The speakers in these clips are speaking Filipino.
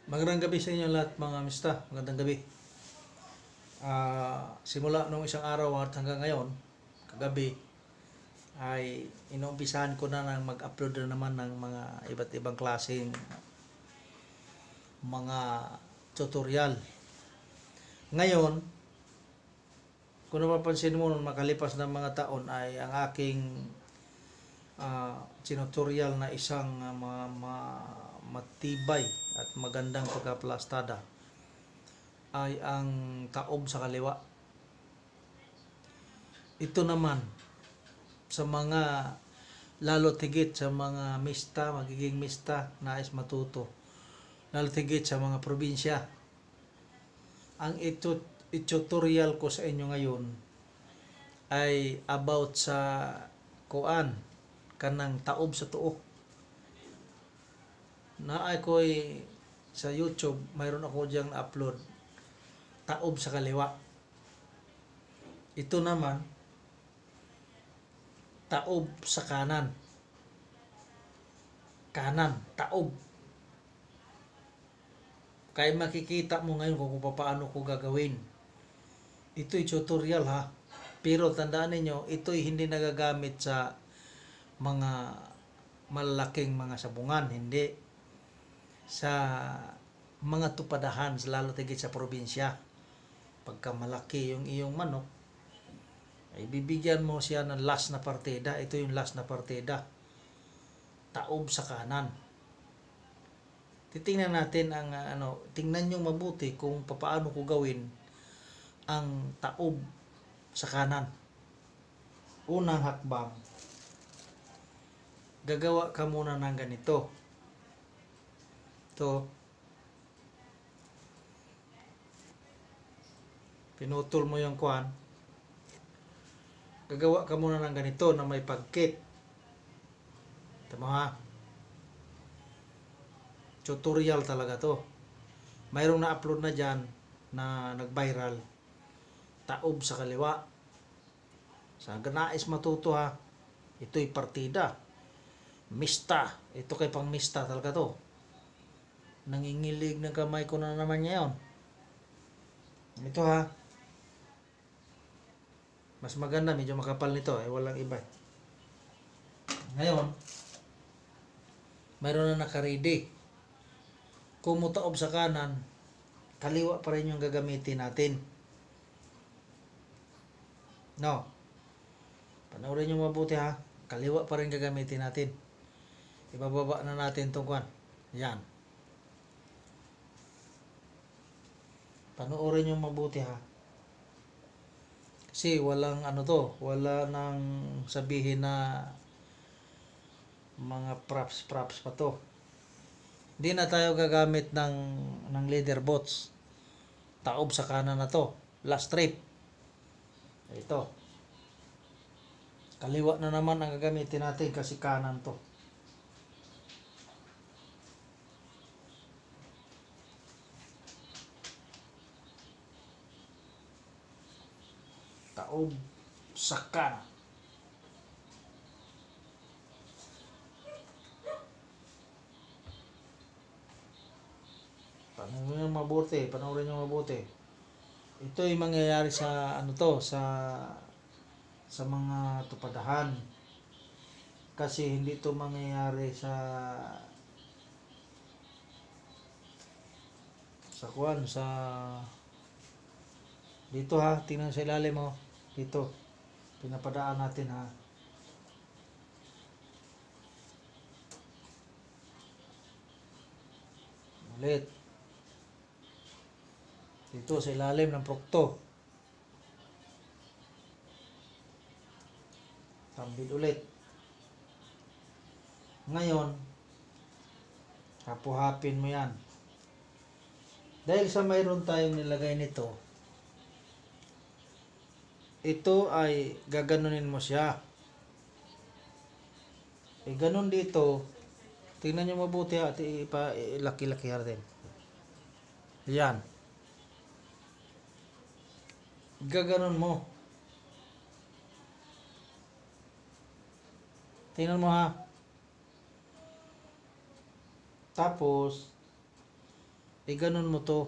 Magandang gabi sa inyo lahat mga mista. Magandang gabi. Simula nung isang araw at hanggang ngayon, kagabi, ay inuumpisahan ko na ng mag-upload na naman ng mga iba't ibang klaseng mga tutorial. Ngayon, kung napapansin mo nung makalipas ng mga taon ay ang aking tutorial na isang matibay at magandang pagkaplastada ay ang taob sa kaliwa. Ito naman sa mga lalo tigit sa mga mista, magiging mista, nais matuto. Lalo tigit sa mga probinsya. Ang tutorial ko sa inyo ngayon ay about sa kuan kanang taob sa tuo. Naay ko'y sa YouTube, mayroon ako diyang na-upload. Taob sa kaliwa. Ito naman, taob sa kanan. Kanan, taob. Kaya makikita mo ngayon kung paano ko gagawin. Ito'y tutorial ha. Pero tandaan ninyo, ito'y hindi nagagamit sa mga malalaking mga sabungan. Hindi. Sa mga tupadahan, lalo tigit sa probinsya. Pagka malaki yung iyong manok, ay bibigyan mo siya ng last na partida. Ito yung last na partida. Taob sa kanan. Titingnan natin ang tingnan nyo mabuti kung paano ko gawin ang taob sa kanan. Unang hakbang, gagawa ka muna ng ganito. Ito, pinutol mo yung kuan. Gagawa ka muna ng ganito na may pagkit. Tama ha? Tutorial talaga to. Mayroong na-upload na dyan na nag-viral. Taob sa kaliwa. Sa nais matuto ha. Ito'y partida. Mista. Ito kay pang mista talaga to. Nangingilig ng kamay ko na naman ngayon. Ito ha. Mas maganda, medyo makapal nito. Walang iba. Ngayon, mayroon na naka-ready. Kung mutaob sa kanan, kaliwa pa rin yung gagamitin natin. No. Panoorin nyo mabuti ha. Kaliwa pa rin gagamitin natin. Ibababa na natin itong kuwan. Yan. Panoorin nyo mabuti ha. Kasi walang wala nang sabihin na mga props pa to. Hindi na tayo gagamit ng leader bots. Taob sa kanan na to. Last trip. Ito. Kaliwa na naman ang gagamitin natin kasi kanan to. Taob sa kanan. Panoorin nyo mabuti. Ito ay mangyayari sa sa mga tupadahan. Kasi hindi ito mangyayari sa dito ha, tingnan sa ilalim mo. Dito. Pinapadaan natin ha. Ulit. Dito sa ilalim ng prokto. Tambid ulit. Ngayon, hapu-hapin mo yan. Dahil sa mayroon tayong nilagay nito, ito ay gaganunin mo siya. Ganun dito, tingnan nyo mabuti at ilaki-laki natin. Yan. Gaganon mo. Tingnan mo ha. Tapos, Ganun mo to.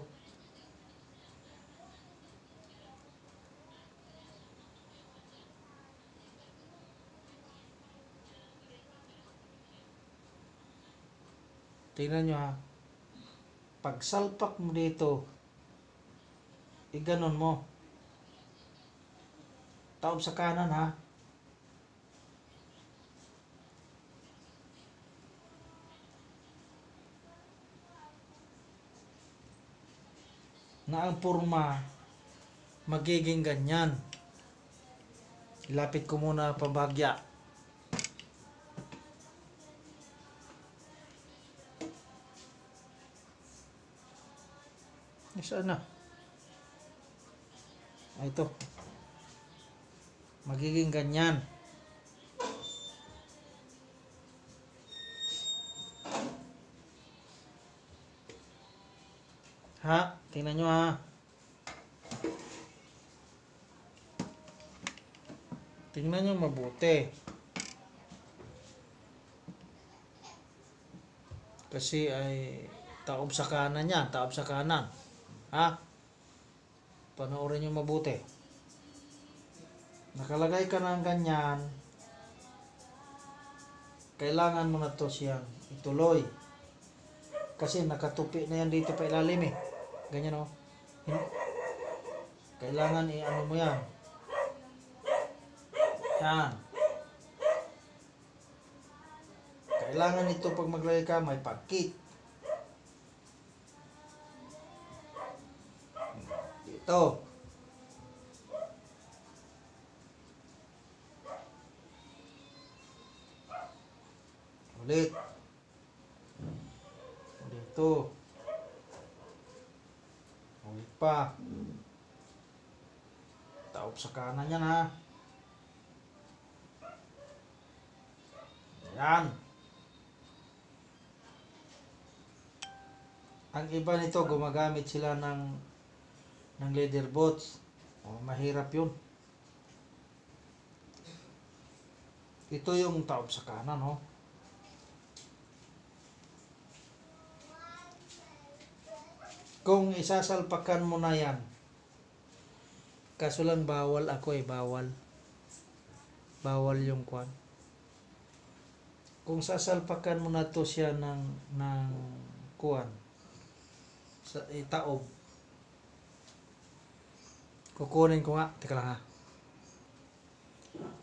Tingnan nyo ha. Pag salpak mo dito, ganun mo. Taob sa kanan ha. Na ang porma magiging ganyan. Ilapit ko muna pabagya. Saan na? Ito. Magiging ganyan. Ha? Tingnan nyo ha. Tingnan nyo mabuti. Kasi ay taob sa kanan yan. Taob sa kanan. Ha? Panoorin nyo mabuti. Nakalagay ka ng ganyan. Kailangan mo na to siyang ituloy. Kasi nakatupi na yan dito pa ilalim eh. Ganyan o. Kailangan i-ano mo yan. Yan. Kailangan ito pag maglagay ka may pagkit. Dito. Ulit. Dito. Ulit pa. Taob sa kanan yan ha. Yan. Ang iba nito gumagamit sila ng leather boots. Mahirap yun. Ito yung taob sa kanan oh. Kung isasalpakan mo na yan, kaso lang bawal ako eh, bawal yung kwan. Kung sasalpakan mo na to siya ng kwan sa taob, kukunin ko nga, teka lang ha.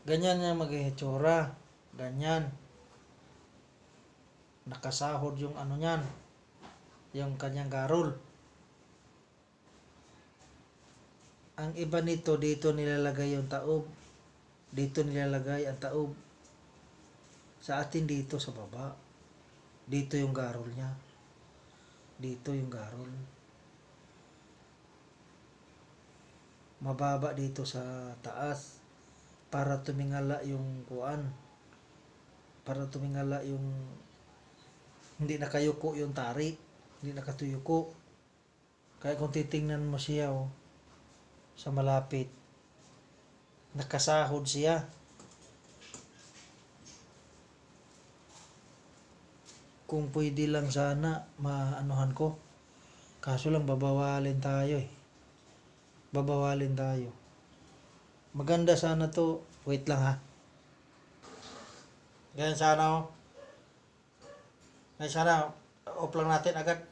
Ganyan niya mag-ihitsura, ganyan. Nakasahod yung ano niyan, yung kanyang garol. Ang iba nito, dito nilalagay yung taob. Dito nilalagay ang taob. Sa atin dito sa baba. Dito yung garol niya. Dito yung garol. Mababa dito sa taas. Para tumingala yung kuan. Para tumingala yung hindi nakayuko yung tari. Hindi nakatuyuko. Kaya kung titingnan mo siya oh, sa malapit, nakasahod siya. Kung pwede lang sana maanuhan ko, kaso lang babawalin tayo eh. Babawalin tayo. Maganda sana to. Wait lang ha. Ganyan sana oh. Ganyan sana off lang natin agad.